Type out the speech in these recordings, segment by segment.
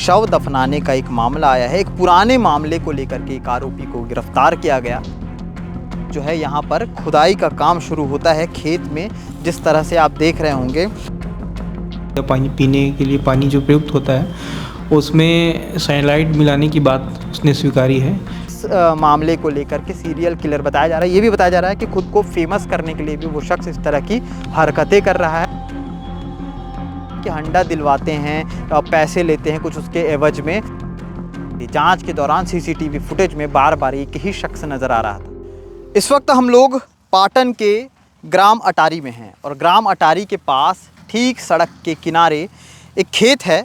शव दफनाने का एक मामला आया है। एक पुराने मामले को लेकर के एक आरोपी को गिरफ्तार किया गया। जो है यहाँ पर खुदाई का काम शुरू होता है खेत में, जिस तरह से आप देख रहे होंगे। पानी पीने के लिए पानी जो प्रयुक्त होता है उसमें साइनाइड मिलाने की बात उसने स्वीकारी है। इस मामले को लेकर के सीरियल किलर बताया जा रहा है। ये भी बताया जा रहा है कि खुद को फेमस करने के लिए भी वो शख्स इस तरह की हरकतें कर रहा है कि हंडा दिलवाते हैं, पैसे लेते हैं कुछ उसके एवज में। जांच के दौरान सीसीटीवी फुटेज में बार बार एक ही शख्स नज़र आ रहा था। इस वक्त हम लोग पाटन के ग्राम अटारी में हैं और ग्राम अटारी के पास ठीक सड़क के किनारे एक खेत है।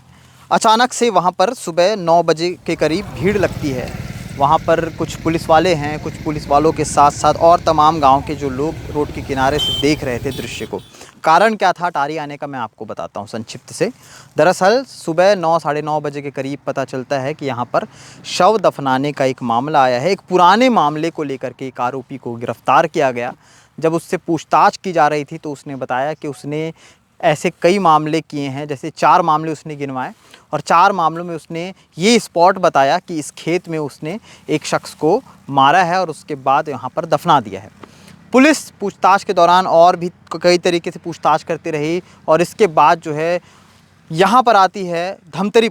अचानक से वहाँ पर सुबह 9 बजे के करीब भीड़ लगती है। वहाँ पर कुछ पुलिस वाले हैं, कुछ पुलिस वालों के साथ साथ और तमाम गांव के जो लोग रोड के किनारे से देख रहे थे दृश्य को। कारण क्या था अटारी आने का, मैं आपको बताता हूँ संक्षिप्त से। दरअसल सुबह 9 साढ़े 9 बजे के करीब पता चलता है कि यहाँ पर शव दफनाने का एक मामला आया है। एक पुराने मामले को लेकर के एक आरोपी को गिरफ्तार किया गया। जब उससे पूछताछ की जा रही थी तो उसने बताया कि उसने ऐसे कई मामले किए हैं, जैसे 4 मामले उसने गिनवाए और 4 मामलों में उसने ये स्पॉट बताया कि इस खेत में उसने एक शख्स को मारा है और उसके बाद यहाँ पर दफना दिया है। पुलिस पूछताछ के दौरान और भी कई तरीके से पूछताछ करती रही और इसके बाद जो है यहाँ पर आती है धमतरी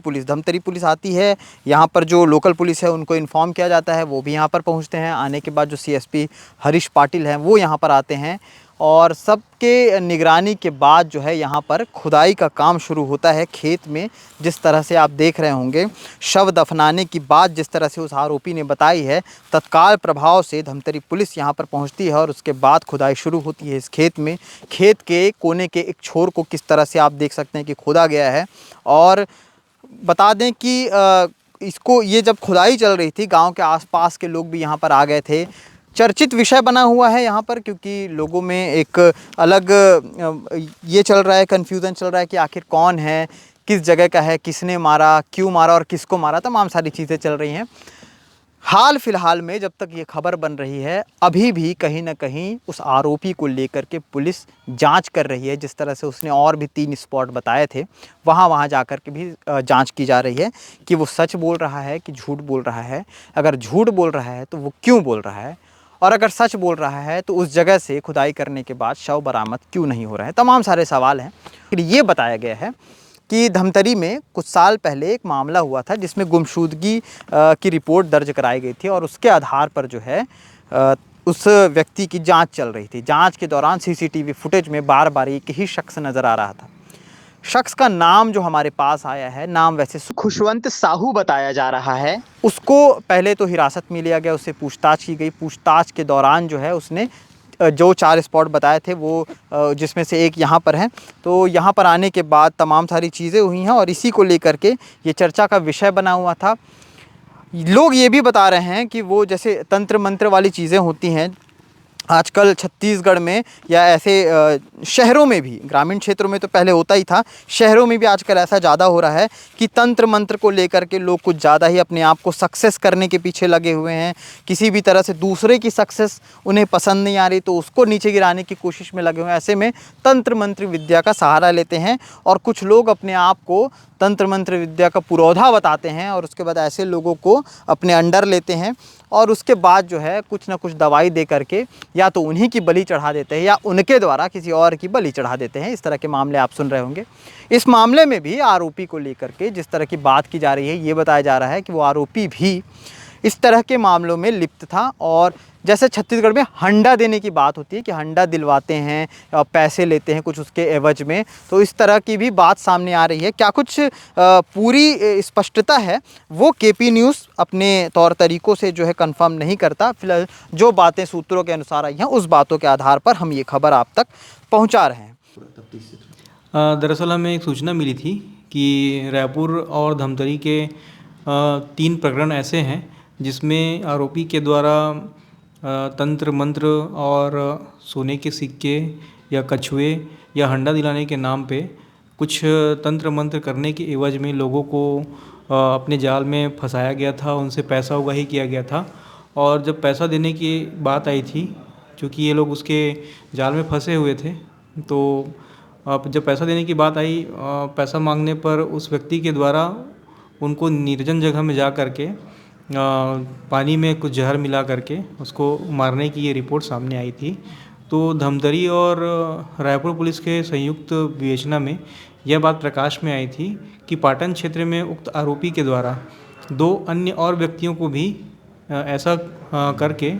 पुलिस आती है। यहाँ पर जो लोकल पुलिस है उनको इन्फॉर्म किया जाता है, वो भी यहाँ पर पहुँचते हैं। आने के बाद जो सीएसपी हरीश पाटिल हैं वो यहाँ पर आते हैं और सबके निगरानी के बाद जो है यहाँ पर खुदाई का काम शुरू होता है खेत में। जिस तरह से आप देख रहे होंगे, शव दफनाने की बात जिस तरह से उस आरोपी ने बताई है, तत्काल प्रभाव से धमतरी पुलिस यहाँ पर पहुँचती है और उसके बाद खुदाई शुरू होती है इस खेत में। खेत के कोने के एक छोर को किस तरह से आप देख सकते हैं कि खोदा गया है। और बता दें कि इसको ये जब खुदाई चल रही थी, गाँव के आसपास के लोग भी यहाँ पर आ गए थे। चर्चित विषय बना हुआ है यहाँ पर, क्योंकि लोगों में एक अलग ये चल रहा है, कन्फ्यूज़न चल रहा है कि आखिर कौन है, किस जगह का है, किसने मारा, क्यों मारा और किसको मारा, तमाम सारी चीज़ें चल रही हैं। हाल फिलहाल में जब तक ये खबर बन रही है, अभी भी कहीं ना कहीं उस आरोपी को लेकर के पुलिस जांच कर रही है। जिस तरह से उसने और भी 3 स्पॉट बताए थे, वहाँ जाकर के भी जांच की जा रही है कि वो सच बोल रहा है कि झूठ बोल रहा है। अगर झूठ बोल रहा है तो वो क्यों बोल रहा है, और अगर सच बोल रहा है तो उस जगह से खुदाई करने के बाद शव बरामद क्यों नहीं हो रहा है। तमाम सारे सवाल हैं। फिर ये बताया गया है कि धमतरी में कुछ साल पहले एक मामला हुआ था जिसमें गुमशुदगी की रिपोर्ट दर्ज कराई गई थी और उसके आधार पर जो है उस व्यक्ति की जांच चल रही थी। जांच के दौरान सीसीटीवी फुटेज में बार बार एक ही शख्स नज़र आ रहा था। शख्स का नाम जो हमारे पास आया है, नाम वैसे खुशवंत साहू बताया जा रहा है। उसको पहले तो हिरासत में लिया गया, उससे पूछताछ की गई। पूछताछ के दौरान जो है उसने जो 4 स्पॉट बताए थे वो जिसमें से एक यहाँ पर है। तो यहाँ पर आने के बाद तमाम सारी चीज़ें हुई हैं और इसी को लेकर के ये चर्चा का विषय बना हुआ था। लोग ये भी बता रहे हैं कि वो जैसे तंत्र मंत्र वाली चीज़ें होती हैं आजकल छत्तीसगढ़ में, या ऐसे शहरों में भी, ग्रामीण क्षेत्रों में तो पहले होता ही था, शहरों में भी आजकल ऐसा ज़्यादा हो रहा है कि तंत्र मंत्र को लेकर के लोग कुछ ज़्यादा ही अपने आप को सक्सेस करने के पीछे लगे हुए हैं। किसी भी तरह से दूसरे की सक्सेस उन्हें पसंद नहीं आ रही तो उसको नीचे गिराने की कोशिश में लगे हुए हैं। ऐसे में तंत्र मंत्र विद्या का सहारा लेते हैं और कुछ लोग अपने आप को तंत्र मंत्र विद्या का पुरोधा बताते हैं और उसके बाद ऐसे लोगों को अपने अंडर लेते हैं और उसके बाद जो है कुछ ना कुछ दवाई दे करके या तो उन्हीं की बलि चढ़ा देते हैं या उनके द्वारा किसी और की बलि चढ़ा देते हैं। इस तरह के मामले आप सुन रहे होंगे। इस मामले में भी आरोपी को लेकर के जिस तरह की बात की जा रही है, ये बताया जा रहा है कि वो आरोपी भी इस तरह के मामलों में लिप्त था। और जैसे छत्तीसगढ़ में हंडा देने की बात होती है कि हंडा दिलवाते हैं, पैसे लेते हैं कुछ उसके एवज में, तो इस तरह की भी बात सामने आ रही है। क्या कुछ पूरी स्पष्टता है वो केपी न्यूज़ अपने तौर तरीक़ों से जो है कंफर्म नहीं करता। फिलहाल जो बातें सूत्रों के अनुसार आई हैं उस बातों के आधार पर हम ये खबर आप तक पहुँचा रहे हैं। दरअसल हमें एक सूचना मिली थी कि रायपुर और धमतरी के 3 प्रकरण ऐसे हैं जिसमें आरोपी के द्वारा तंत्र मंत्र और सोने के सिक्के या कछुए या हंडा दिलाने के नाम पे कुछ तंत्र मंत्र करने के एवज में लोगों को अपने जाल में फंसाया गया था, उनसे पैसा उगाही किया गया था। और जब पैसा देने की बात आई थी, क्योंकि ये लोग उसके जाल में फंसे हुए थे, तो जब पैसा देने की बात आई, पैसा मांगने पर उस व्यक्ति के द्वारा उनको निर्जन जगह में जा कर के पानी में कुछ जहर मिला करके उसको मारने की ये रिपोर्ट सामने आई थी। तो धमतरी और रायपुर पुलिस के संयुक्त विवेचना में यह बात प्रकाश में आई थी कि पाटन क्षेत्र में उक्त आरोपी के द्वारा 2 अन्य और व्यक्तियों को भी ऐसा करके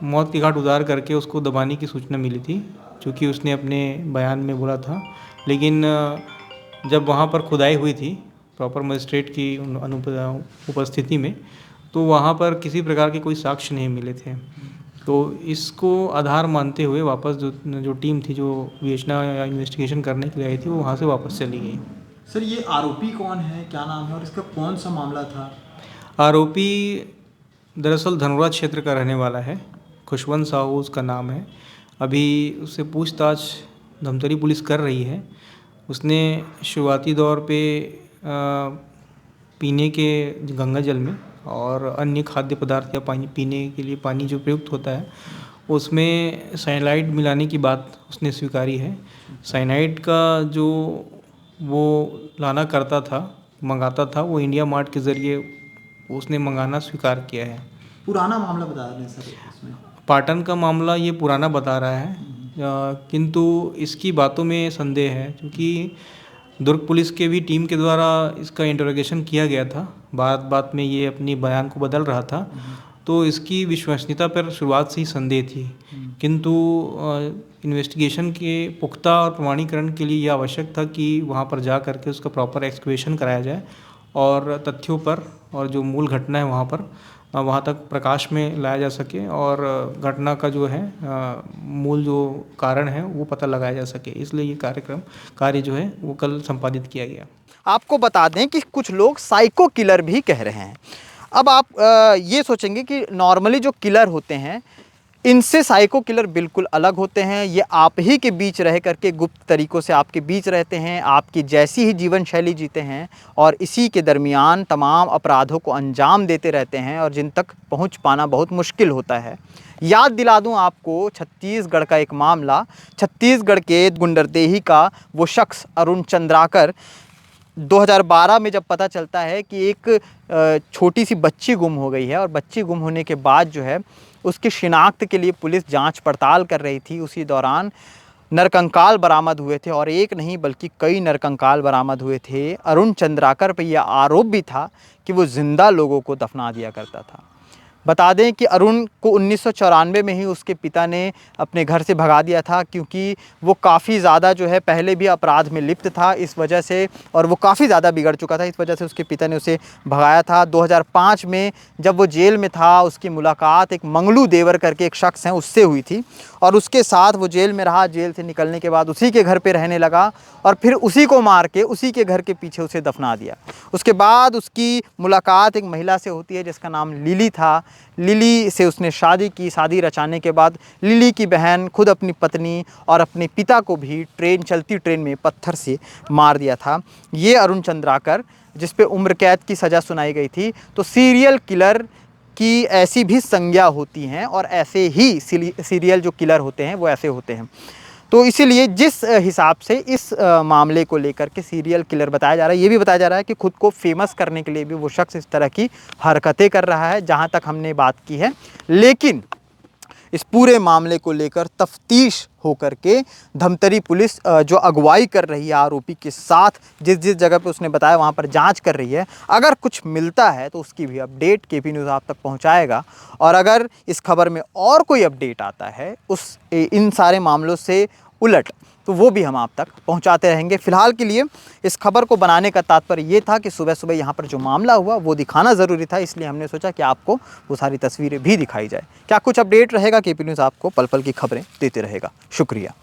मौत के घाट उतार करके उसको दबाने की सूचना मिली थी, चूँकि उसने अपने बयान में बोला था। लेकिन जब वहाँ पर खुदाई हुई थी प्रॉपर मजिस्ट्रेट की उपस्थिति में, तो वहाँ पर किसी प्रकार के कोई साक्ष्य नहीं मिले थे। तो इसको आधार मानते हुए वापस जो टीम थी जो विवेचना या इन्वेस्टिगेशन करने के लिए आई थी, वो वहाँ से वापस चली गई। सर, ये आरोपी कौन है, क्या नाम है और इसका कौन सा मामला था? आरोपी दरअसल धनोरा क्षेत्र का रहने वाला है, खुशवंत साहू उसका नाम है। अभी उससे पूछताछ धमतरी पुलिस कर रही है। उसने शुरुआती दौर पे पीने के गंगा जल में और अन्य खाद्य पदार्थ या पानी पीने के लिए पानी जो प्रयुक्त होता है उसमें साइनाइड मिलाने की बात उसने स्वीकारी है। साइनाइड का जो वो लाना करता था, मंगाता था, वो इंडिया मार्ट के ज़रिए उसने मंगाना स्वीकार किया है। पुराना मामला बता रहे हैं सर इसमें? पाटन का मामला ये पुराना बता रहा है, किंतु इसकी बातों में संदेह है, क्योंकि दुर्ग पुलिस के भी टीम के द्वारा इसका इंटरोगेशन किया गया था। बात बात में ये अपनी बयान को बदल रहा था, तो इसकी विश्वसनीयता पर शुरुआत से ही संदेह थी। किंतु इन्वेस्टिगेशन के पुख्ता और प्रमाणीकरण के लिए यह आवश्यक था कि वहाँ पर जा कर के उसका प्रॉपर एक्सक्वेशन कराया जाए और तथ्यों पर और जो मूल घटना है वहाँ तक प्रकाश में लाया जा सके और घटना का जो है मूल जो कारण है वो पता लगाया जा सके। इसलिए ये कार्य जो है वो कल संपादित किया गया। आपको बता दें कि कुछ लोग साइको किलर भी कह रहे हैं। अब आप ये सोचेंगे कि नॉर्मली जो किलर होते हैं इनसे साइको किलर बिल्कुल अलग होते हैं। ये आप ही के बीच रह करके गुप्त तरीक़ों से आपके बीच रहते हैं, आपकी जैसी ही जीवन शैली जीते हैं और इसी के दरमियान तमाम अपराधों को अंजाम देते रहते हैं और जिन तक पहुंच पाना बहुत मुश्किल होता है। याद दिला दूं आपको छत्तीसगढ़ का एक मामला, छत्तीसगढ़ के गुंडरदेही का वो शख्स अरुण चंद्राकर 2012 में जब पता चलता है कि एक छोटी सी बच्ची गुम हो गई है और बच्ची गुम होने के बाद जो है उसकी शिनाख्त के लिए पुलिस जांच पड़ताल कर रही थी। उसी दौरान नरकंकाल बरामद हुए थे और एक नहीं बल्कि कई नरकंकाल बरामद हुए थे। अरुण चंद्राकर पर यह आरोप भी था कि वो ज़िंदा लोगों को दफना दिया करता था। बता दें कि अरुण को 1994 में ही उसके पिता ने अपने घर से भगा दिया था, क्योंकि वो काफ़ी ज़्यादा जो है पहले भी अपराध में लिप्त था इस वजह से, और वो काफ़ी ज़्यादा बिगड़ चुका था, इस वजह से उसके पिता ने उसे भगाया था। 2005 में जब वो जेल में था उसकी मुलाकात एक मंगलू देवर करके एक शख्स हैं उससे हुई थी और उसके साथ वो जेल में रहा। जेल से निकलने के बाद उसी के घर पर रहने लगा और फिर उसी को मार के उसी के घर के पीछे उसे दफना दिया। उसके बाद उसकी मुलाकात एक महिला से होती है जिसका नाम लिली था। लिली से उसने शादी की। शादी रचाने के बाद लिली की बहन खुद अपनी पत्नी और अपने पिता को भी चलती ट्रेन में पत्थर से मार दिया था। ये अरुण चंद्राकर, जिस पे उम्र कैद की सज़ा सुनाई गई थी। तो सीरियल किलर की ऐसी भी संज्ञा होती हैं और ऐसे ही सीरियल जो किलर होते हैं वो ऐसे होते हैं। तो इसीलिए जिस हिसाब से इस मामले को लेकर के सीरियल किलर बताया जा रहा है, ये भी बताया जा रहा है कि खुद को फेमस करने के लिए भी वो शख्स इस तरह की हरकतें कर रहा है, जहां तक हमने बात की है। लेकिन इस पूरे मामले को लेकर तफ्तीश होकर के धमतरी पुलिस जो अगुवाई कर रही है आरोपी के साथ, जिस जिस जगह पे उसने बताया वहाँ पर जांच कर रही है। अगर कुछ मिलता है तो उसकी भी अपडेट केपी न्यूज़ आप तक पहुँचाएगा, और अगर इस खबर में और कोई अपडेट आता है इन सारे मामलों से उलट, तो वो भी हम आप तक पहुंचाते रहेंगे। फ़िलहाल के लिए इस खबर को बनाने का तात्पर्य ये था कि सुबह सुबह यहाँ पर जो मामला हुआ वो दिखाना ज़रूरी था, इसलिए हमने सोचा कि आपको वो सारी तस्वीरें भी दिखाई जाए। क्या कुछ अपडेट रहेगा, केपी न्यूज़ आपको पल पल की खबरें देते रहेगा। शुक्रिया।